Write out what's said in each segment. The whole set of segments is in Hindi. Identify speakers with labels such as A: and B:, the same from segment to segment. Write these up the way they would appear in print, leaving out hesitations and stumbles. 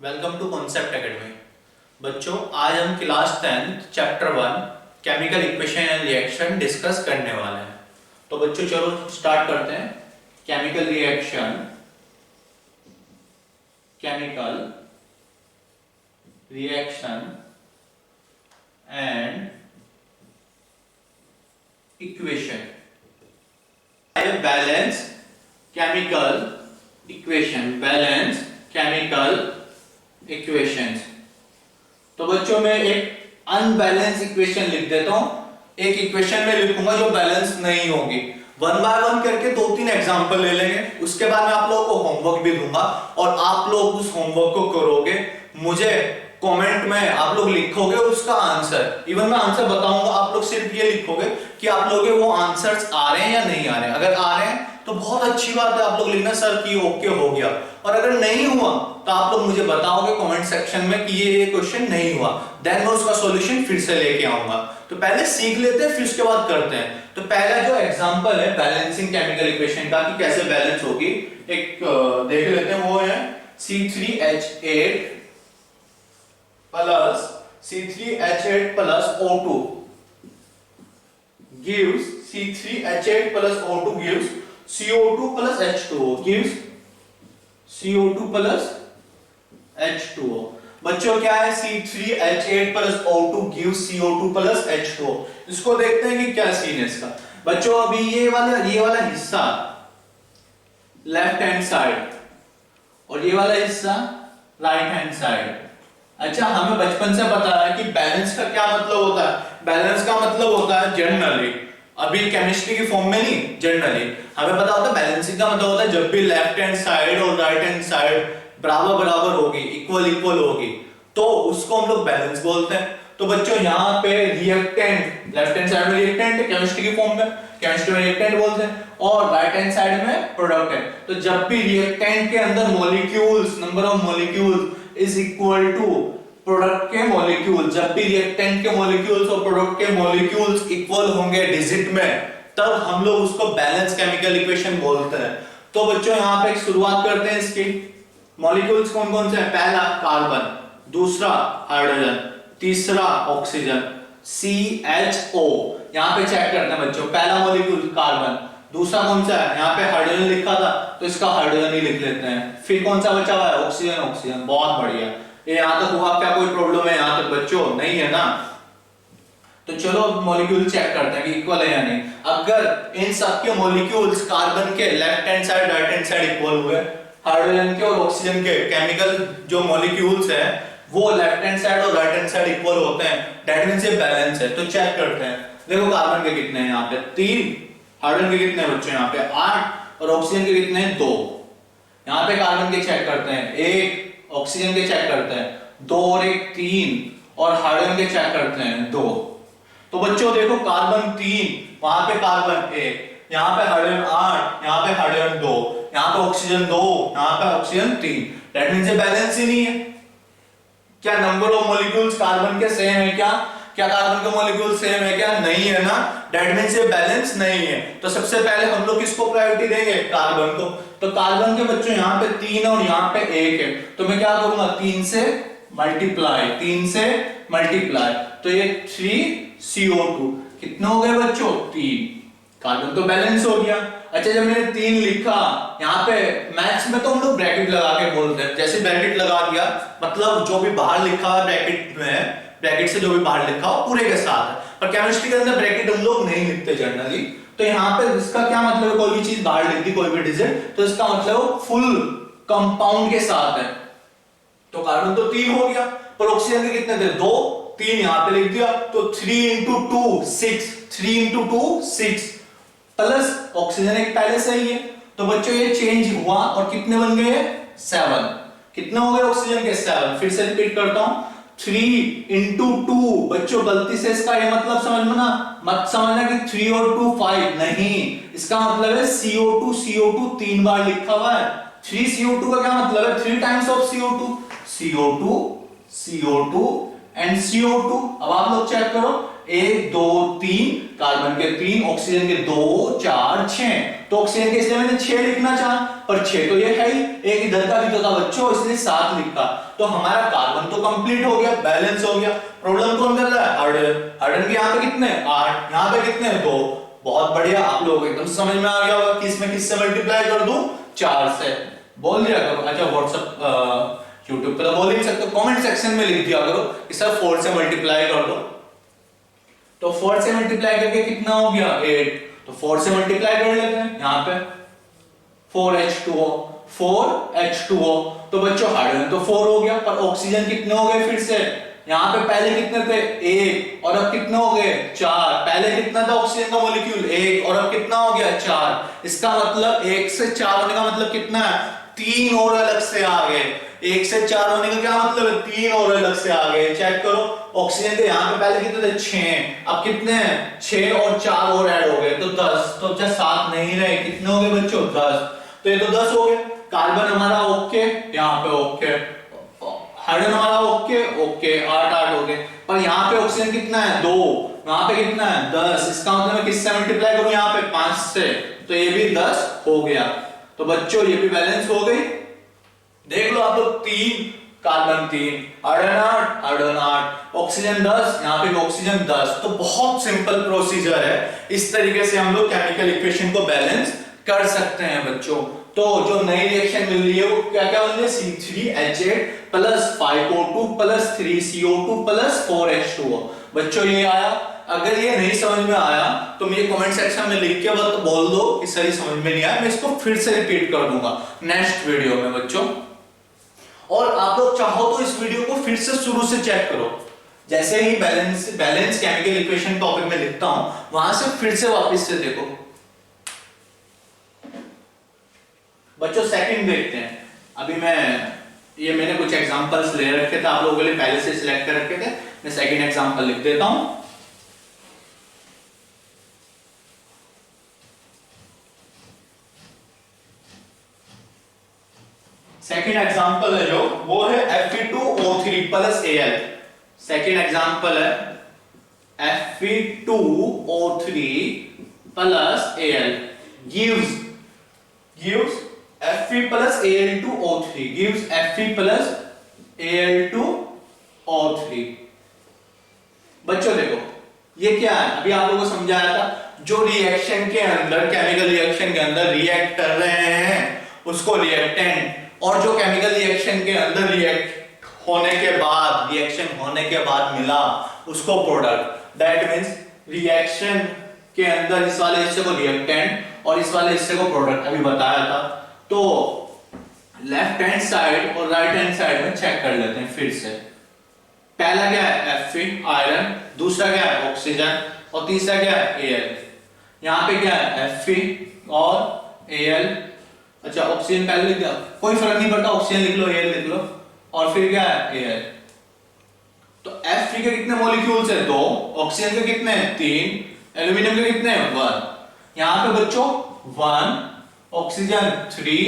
A: Welcome to concept academy. बच्चों, आज हम class 10 chapter 1 chemical equation and reaction discuss करने वाले हैं। तो बच्चों चलो स्टार्ट करते हैं। Chemical reaction and equation. Balance chemical equations. तो बच्चों मैं एक अनबैलेंस इक्वेशन लिख देता हूं, एक इक्वेशन में लिखूंगा जो बैलेंस नहीं होगी। वन बाय वन करके 2-3 एग्जांपल ले लेंगे, उसके बाद मैं आप लोगों को होमवर्क भी दूंगा और आप लोग उस होमवर्क को करोगे। मुझे कमेंट में आप लोग लिखोगे उसका आंसर, इवन मैं आंसर बताऊंगा, आप लोग सिर्फ ये लिखोगे कि आप लोग वो आंसर्स आ रहे हैं या नहीं आ रहे हैं। अगर आ रहे हैं तो बहुत अच्छी बात है, आप लोग लिखना सर कि ओके हो गया, और अगर नहीं हुआ तो आप लोग मुझे बताओगे कमेंट सेक्शन में कि ये क्वेश्चन नहीं हुआ, देन मैं उसका सॉल्यूशन फिर से लेके आऊंगा। तो पहले सीख लेते हैं फिर उसके बाद करते हैं। तो पहला जो एग्जांपल है बैलेंसिंग केमिकल इक्वेशन का कि कैसे बैलेंस होगी, एक देख लेते हैं। वो है C3H8 plus O2 gives C3H8 plus O2 gives CO2 plus H2O gives CO2 plus H2O। बच्चों क्या है C3H8 plus O2 gives CO2 plus H2O। इसको देखते हैं कि क्या सीन है इसका। बच्चों अभी ये वाला हिस्सा लेफ्ट हैंड साइड और ये वाला हिस्सा राइट हैंड साइड। अच्छा, हमें बचपन से पता है कि बैलेंस का क्या मतलब होता है। बैलेंस का मतलब होता है जनरली, अभी केमिस्ट्री की फॉर्म में नहीं, जनरली हमें पता होता है बैलेंसिंग का मतलब होता है जब भी लेफ्ट हैंड साइड और राइट हैंड साइड बराबर बराबर होगी, इक्वल होगी, तो उसको हम लोग बैलेंस बोलते हैं। तो बच्चों यहाँ पे रिएक्टेंट, लेफ्ट हैंड साइड में रिएक्टेंट है केमिस्ट्री की फॉर्म में, केमिस्ट्री में रिएक्टेंट बोलते हैं, और राइट हैंड साइड में प्रोडक्ट है। तो जब भी रिएक्टेंट के अंदर molecules, number of molecules is equal to product के मॉलिक्यूल, जब भी रिएक्टेंट के मॉलिक्यूल्स और प्रोडक्ट के मॉलिक्यूल्स इक्वल होंगे डिजिट में, तब हम लोग उसको बैलेंस केमिकल इक्वेशन बोलते हैं। तो बच्चों यहाँ पे शुरुआत करते हैं इसकी। मॉलिक्यूल्स कौन कौन से हैं? पहला कार्बन, दूसरा हाइड्रोजन, तीसरा ऑक्सीजन, CHO। यहाँ पे चेक करते हैं बच्चों, पहला मॉलिक्यूल कार्बन, दूसरा कौन सा है? यहाँ पे हाइड्रोजन लिखा था तो इसका हाइड्रोजन ही लिख लेते हैं। फिर कौन सा बचा हुआ है? ऑक्सीजन। बहुत बढ़िया, ये यहां तक हुआ। क्या कोई प्रॉब्लम है यहां तक बच्चों? नहीं है ना। तो चलो मॉलिक्यूल चेक करते हैं कि इक्वल है या नहीं। अगर इन सबके मॉलिक्यूल्स कार्बन के left hand side right hand side equal हुए, हाइड्रोजन के और ऑक्सीजन के केमिकल जो मॉलिक्यूल्स हैं वो लेफ्ट हैंड साइड और राइट हैंड साइड इक्वल होते हैं, दैट मींस ये बैलेंस है। तो चेक करते हैं। देखो कार्बन के कितने हैं यहाँ पे? 3। हाइड्रोजन के कितने बच्चों? यहाँ पे 8। और ऑक्सीजन के कितने हैं? 2। यहाँ पे कार्बन के चेक करते हैं 1, ऑक्सीजन के चेक करते हैं 2 और 1 3, और हाइड्रोजन के चेक करते हैं 2। तो बच्चों देखो कार्बन 3, वहां पे कार्बन 1, यहाँ पे हाइड्रोजन 8, यहाँ पे हाइड्रोजन 2, यहाँ पे ऑक्सीजन 2, यहाँ पे ऑक्सीजन 3। दैट मींस ये बैलेंस ही नहीं है। क्या नंबर ऑफ मॉलिक्यूल्स कार्बन के सेम है? क्या कार्बन के मॉलिक्यूल सेम है? क्या नहीं है ना। दैट मींस ये बैलेंस नहीं है। तो सबसे पहले हम लोग किसको प्रायोरिटी देंगे? कार्बन को। तो कार्बन के बच्चों यहाँ पे 3 और यहाँ पे 1 है, तो मैं क्या करूंगा? 3 से मल्टीप्लाई, तो ये 3CO2 कितने हो गए बच्चों? 3। कार्बन तो बैलेंस हो गया। अच्छा, जब मैंने 3 लिखा, यहाँ पे मैथ्स में तो हम लोग ब्रैकेट लगा के बोलते हैं, जैसे ब्रैकेट लगा दिया मतलब जो भी बाहर लिखा है ब्रैकेट में, ब्रैकेट से जो भी बाहर लिखा हो पूरे के साथ है। पर केमिस्ट्री के अंदर ब्रैकेट हम लोग नहीं लिखते जनरली। तो यहाँ पे इसका क्या मतलब है? कोई भी चीज बाहर लिख दी, कोई भी डिजिट, तो इसका मतलब फुल कंपाउंड के साथ है। तो कार्बन तो 3 हो गया, पर ऑक्सीजन के कितने थे? 2। 3 यहाँ पे लिख दिया, तो 3 into 2 6, 3 into 2 6, प्लस ऑक्सीजन एक पहले से ही है। तो बच्चों ये चेंज हुआ और कितने बन गए? 7। कितने हो गए ऑक्सीजन के? 7। फिर से रिपीट करता हूं, 3 into 2। बच्चों गलती से इसका ये मतलब समझना मत, समझना कि 3 और 2 5 नहीं, इसका मतलब है CO2 3 बार लिखा हुआ है। 3CO2 का क्या मतलब है? 3 times of CO2 and CO2। अब आप लोग चेक करो, 1 2 3 कार्बन के 3, ऑक्सीजन के 2 4 6। तो ऑक्सीजन के इसलिए मैंने 6 लिखना चाहा, पर 6 तो ये है ही, एक इधर का भी तो था बच्चों, इसलिए 7 लिखा। तो हमारा कार्बन तो कंप्लीट हो गया, बैलेंस हो गया। प्रॉब्लम कौन कर रहा है? हाइड्रोजन। हाइड्रोजन के यहाँ पे कितने? 8, यहाँ पे कितने? 2। बहुत बढ़िया, आप लोगों को एकदम समझ में आ गया होगा कि इसमें किससे मल्टीप्लाई कर दूं? 4 से। बोल दिया करो। अच्छा व्हाट्सएप यूट्यूब पे तो बोल ही नहीं सकते, कमेंट सेक्शन में लिख दिया करो कि सर 4 से मल्टीप्लाई कर दो। तो 4 से मल्टीप्लाई करके कितना हो गया? 8। तो 4 से मल्टीप्लाई कर लेते हैं, यहाँ पे 4H2O, 4H2O। तो बच्चों हाइड्रोजन तो 4 हो गया, पर ऑक्सीजन कितने हो गए? फिर से यहाँ पे पहले कितने थे? 1, और अब कितने हो गए? 4। पहले कितना था ऑक्सीजन का मॉलिक्यूल? 1, और अब कितना हो गया? 4। इसका मतलब 1 से 4 होने का मतलब कितना है? 3 और अलग से आ गए। 1 से 4 होने का क्या मतलब है? 3 और अलग से आ गए। चेक करो, ऑक्सीजन के यहाँ पे पहले कितने थे? 6, अब कितने हैं? 6 और 4 और ऐड हो गए तो 10। तो अच्छा 7 नहीं रहे, कितने हो गए बच्चों? 10। तो ये तो 10 हो गए। कार्बन हमारा ओके, यहाँ पे ओके, हाइड्रोजन हमारा ओके ओके, 8 हो गए। पर यहाँ पे ऑक्सीजन कितना है? 2, यहाँ पे कितना है? 10। इसका मतलब मैं किससे मल्टीप्लाई करूं? यहाँ पे 5 से, तो ये भी 10 हो गया। तो बच्चों ये भी बैलेंस हो गई। देख लो आप लोग, 3 कार्बन 3, हाइड्रोजन 8, हाइड्रोजन 8, ऑक्सीजन 10, यहाँ पे ऑक्सीजन 10। तो बहुत सिंपल प्रोसीजर है, इस तरीके से हम लोग केमिकल इक्वेशन को बैलेंस कर सकते हैं बच्चों। तो जो नई रिएक्शन मिल रही है वो क्या क्या बन रही है? C3H8 plus 5O2 plus 3CO2 plus 4H2O। बच्चों ये आया। अगर ये नहीं समझ में आया तो मुझे कमेंट सेक्शन में लिख के बस बोल दो कि सही समझ में नहीं आया, मैं इसको फिर से रिपीट कर दूंगा नेक्स्ट वीडियो में बच्चों। और आप लोग चाहो तो इस वीडियो को फिर से शुरू से चेक करो, जैसे ही बैलेंस केमिकल इक्वेशन टॉपिक में लिखता हूं वहां से फिर से वापस से देखो बच्चों। सेकंड देखते हैं। अभी मैंने कुछ एग्जांपल्स ले रखे थे, आप लोगों के लिए पहले से सिलेक्ट कर रखे थे। मैं सेकंड एग्जांपल लिख देता हूं। सेकंड एग्जांपल है जो वो है Fe2O3 plus Al। Second example है Fe2O3 plus Al gives Fe plus Al2O3 gives Fe plus Al2O3। बच्चों देखो ये क्या है, अभी आप लोगों को समझाया था, जो रिएक्शन के अंदर केमिकल रिएक्शन के अंदर रिएक्ट कर रहे हैं उसको रिएक्टेंट, और जो केमिकल रिएक्शन के अंदर रिएक्शन होने के बाद मिला उसको प्रोडक्ट। दैट मींस रिएक्शन के अंदर इस वाले हिस्से को रिएक्टेंट और इस वाले हिस्से को प्रोडक्ट अभी बताया था। तो लेफ्ट हैंड साइड और राइट हैंड साइड में चेक कर लेते हैं फिर से। पहला क्या है? Fe आयरन, दूसरा क्या है? ऑक्सीजन, और तीसरा क्या है? Al। यहाँ पे क्या है? Fe और Al। अच्छा ऑक्सीजन पहले लिख दिया, कोई फर्क नहीं पड़ता, ऑक्सीजन लिख लो, Al लिख लो, और फिर क्या है? Al। तो Fe के कितने मॉलिक्यूल्स है? 2, ऑक्सीजन के कितने हैं? 3, एल्यूमिनियम के कितने हैं? 1। यहाँ पे बच्चों 1, ऑक्सीजन 3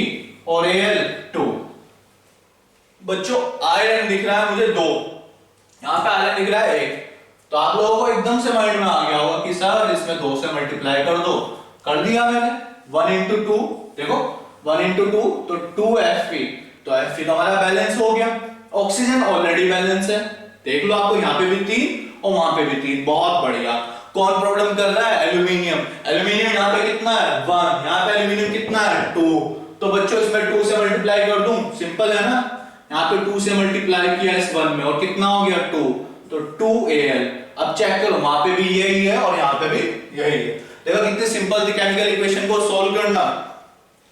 A: और Al 2। बच्चों आयरन दिख रहा है मुझे 2, यहाँ पे आयरन दिख रहा है 1। तो आप लोगों को एकदम से माइंड में आ गया होगा कि सर इसमें 2 से मल्टीप्लाई कर दो। कर दिया मैंने। 1 into 2, देखो 1 into 2 तो 2 Fe। तो Fe तो हमारा बैलेंस हो गया। ऑक्सीजन ऑलरेडी बैलेंस है, देख लो आपको, यहाँ पे भी 3 और वहां पे भी 3। बहुत बढ़िया। कौन प्रॉब्लम कर रहा है? एल्यूमिनियम। एल्यूमिनियम यहाँ पे कितना है? 1। यहाँ पे एल्यूमिनियम कितना है? 2। तो बच्चों इसमें 2 से मल्टीप्लाई कर दूं, सिंपल है ना। यहाँ पे 2 से मल्टीप्लाई किया इस 1 में, और कितना हो गया? 2। तो 2Al। अब चेक करो, वहां पे भी यही है और यहाँ पे भी यही है। देखो कितनी सिंपल थी केमिकल इक्वेशन को सॉल्व करना,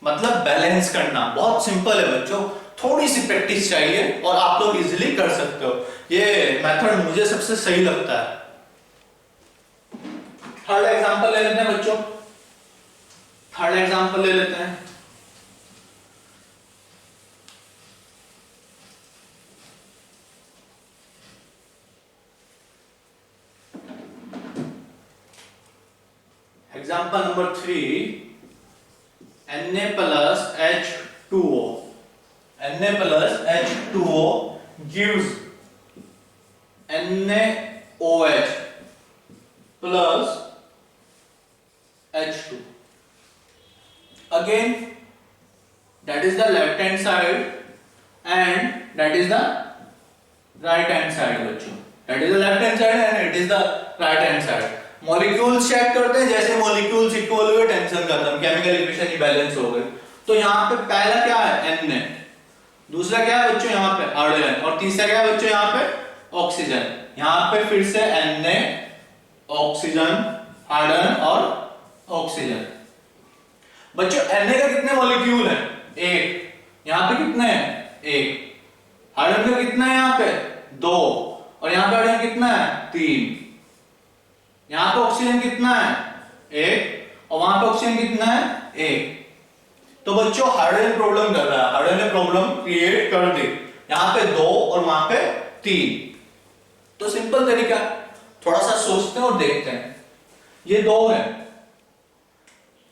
A: मतलब बैलेंस करना। बहुत सिंपल है बच्चों, थोड़ी सी प्रैक्टिस चाहिए और आप लोग इजीली कर सकते हो। ये मेथड मुझे सबसे सही लगता है। थर्ड एग्जांपल ले लेते हैं बच्चों। थर्ड एग्जांपल ले लेते हैं। Example number 3, Na plus H2O। Na plus H2O gives NaOH plus H2. Again, that is the left hand side and that is the right hand side बच्चों. That is the left hand side and it is the right hand side. Molecules check करते हैं, जैसे मॉलिक्यूल्स इक्वल हुए टेंशन खत्म, केमिकल इक्वेशन ही बैलेंस हो गए. तो यहाँ पे पहला क्या है Na, दूसरा क्या है बच्चों यहाँ पे हाइड्रोजन और तीसरा क्या है बच्चों यहाँ पे ऑक्सीजन. यहाँ पे फिर से Na, ऑक्सीजन, हाइड्रोजन और ऑक्सीजन. बच्चों Na का कितने मॉलिक्यूल है? एक. यहाँ पे कितने हैं? एक. हाइड्रोजन का कितना है यहाँ पे? दो. और यहाँ पे हाइड्रोजन कितना है? तीन. यहाँ पे ऑक्सीजन कितना है? एक. और वहां पे ऑक्सीजन कितना है? एक. तो बच्चों हाइड्रोजन प्रॉब्लम कर रहा है, हाइड्रोजन ने प्रॉब्लम क्रिएट कर दी. यहाँ पे दो और वहां पे तीन. तो सिंपल तरीका, थोड़ा सा सोचते हैं और देखते हैं. ये दो है,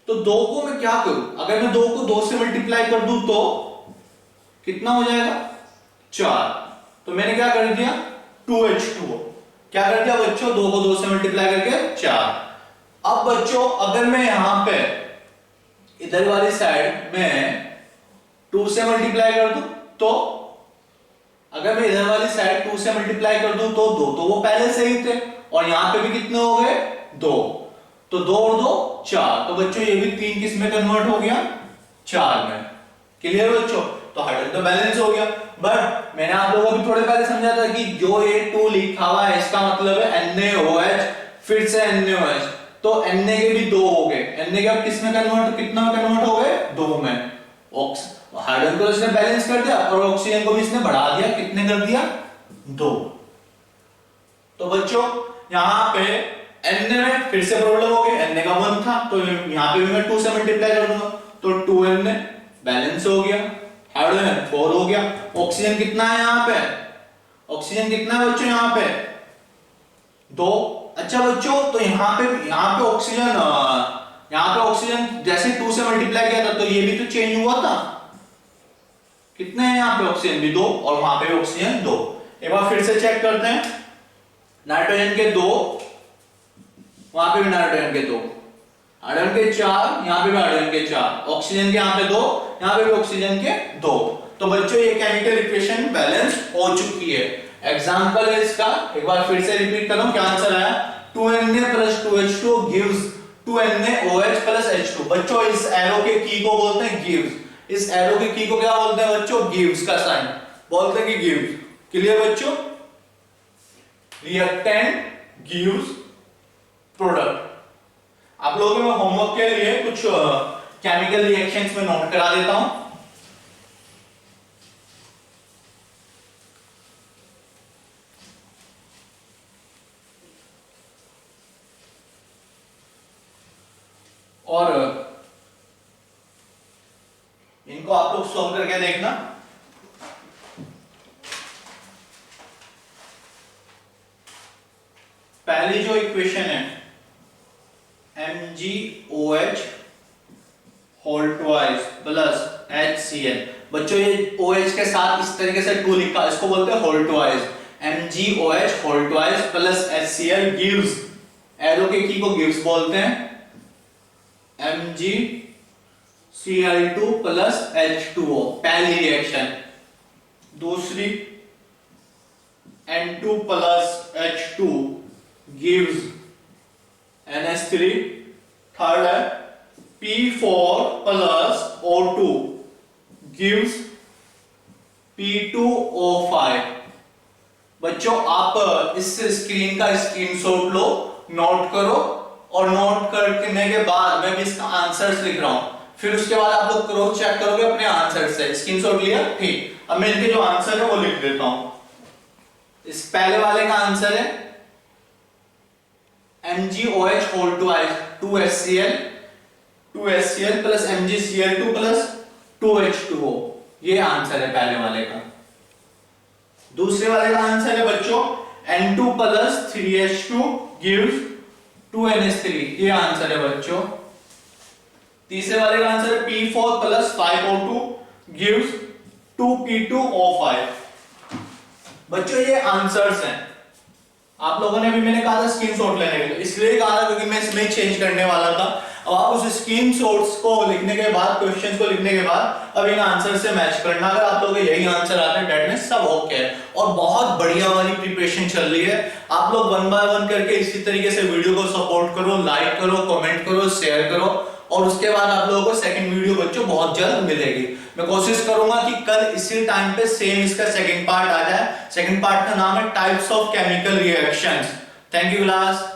A: तो दो को मैं क्या करूं? अगर मैं दो को दो से मल्टीप्लाई कर दूं तो कितना हो जाएगा? 4. तो मैंने क्या कर दिया? 2H2O. क्या कर दिया बच्चों? दो को दो से मल्टीप्लाई करके 4. अब बच्चों अगर मैं यहां पे इधर वाली साइड में 2 से मल्टीप्लाई कर दूं तो, अगर मैं इधर वाली साइड 2 से मल्टीप्लाई कर दूं तो 2, तो वो पहले से ही थे. और यहां पे भी कितने हो गए? 2. तो 2 और 2 4. तो बच्चों ये भी 3 किस में कन्वर्ट हो गया? 4 में. क्लियर बच्चों? तो हाइड्रोजन तो बैलेंस हो गया. बट मैंने आप लोगों को भी थोड़े पहले समझा था कि जो ये 2 लिखा हुआ है इसका मतलब है NaOH फिर से NaOH. तो Na के भी 2 हो गए. Na के अब किस में कन्वर्ट, कितना में कन्वर्ट हो गए? 2 में. हाइड्रोजन को इसने बैलेंस कर दिया और ऑक्सीजन को भी इसने बढ़ा दिया. कितने कर दिया? 2. तो बच्चों यहां पे Na में फिर से प्रॉब्लम हो गई. Na का 1 था तो यहां पे भी मैं 2 से मल्टीप्लाई कर दूंगा तो 2Na बैलेंस हो गया. हाइड्रोजन 4 हो गया. ऑक्सीजन कितना है यहाँ पे? ऑक्सीजन कितना है बच्चों यहाँ पे? 2. अच्छा बच्चों तो यहाँ पे ऑक्सीजन जैसे 2 से मल्टीप्लाई किया था तो ये भी तो चेंज हुआ था. कितने हैं यहाँ पे? ऑक्सीजन भी 2 और वहां पे भी ऑक्सीजन 2. एक बार फिर से चेक करते हैं. नाइट्रोजन के 2, वहां पे भी नाइट्रोजन के 2, हाइड्रोजन के 4, यहाँ पे भी हाइड्रोजन के 4, ऑक्सीजन के यहाँ पे 2, यहाँ पे भी ऑक्सीजन के 2. तो बच्चों ये केमिकल इक्वेशन बैलेंस हो चुकी है. एग्जांपल है इसका, एक बार फिर से रिपीट करूं. क्या आंसर आया? 2Na plus 2H2 gives 2NaOH plus H2. बच्चों इस एरो के की को बोलते हैं gives. इस एरो के की को क्या बोलते हैं बच्चों? gives का साइन बोलते हैं कि gives. क्लियर बच्चों? Reactant gives product. आप लोगों को मैं होमवर्क के लिए कुछ केमिकल रिएक्शंस में नोट करा देता हूं. और इनको आप लोग सॉल्व करके देखना. पहली जो इक्वेशन है MgOH whole twice plus HCl. बच्चों ये OH के साथ इस तरीके से 2 लिखा, इसको बोलते हैं whole twice. MgOH whole twice plus HCl gives, arrow के की को गिव्स बोलते हैं, MgCl2 प्लस H2O. पहली रिएक्शन. दूसरी N2 plus H2 gives NH3. Third है P4 plus O2 gives P2O5. बच्चों आप इस स्क्रीन का स्क्रीनशॉट लो, नोट करो और नोट करने के बाद मैं भी इसका आंसर्स लिख रहा हूं. फिर उसके बाद आप लोग क्रॉस चेक करोगे अपने आंसर से. स्क्रीनशॉट लिया? ठीक. अब मैं इनके जो आंसर है वो लिख देता हूं. इस पहले वाले का आंसर है MgOH whole twice 2HCl plus MgCl2 plus 2H2O. ये आंसर है पहले वाले का. दूसरे वाले का आंसर है बच्चों N2 plus 3H2 gives 2NH3. ये आंसर है बच्चों. तीसरे वाले का आंसर है P4 plus 5O2 gives 2P2O5. बच्चों ये आंसर्स हैं. आप लोगों ने भी मैंने कहा था स्क्रीनशॉट लेने के लिए, इसलिए कहा था क्योंकि मैं इसमें चेंज करने वाला था। अब आप उस स्क्रीनशॉट्स को लिखने के बाद, क्वेश्चंस को लिखने के बाद अब इन आंसर से मैच करना। अगर आप लोगों के यही आंसर आते हैं डेट मींस सब ओके है और बहुत बढ़िया वाली प्रिपरेशन चल रही है। आप लोग 1 बाय 1 करके इसी तरीके से वीडियो को सपोर्ट करो, लाइक करो, कमेंट करो, शेयर करो और उसके बाद आप लोगों को सेकंड वीडियो बच्चों बहुत जल्द मिलेगी। मैं कोशिश करूंगा कि कल इसी टाइम पे सेम इसका सेकंड पार्ट आ जाए। सेकंड पार्ट का नाम है types of chemical reactions. Thank you class.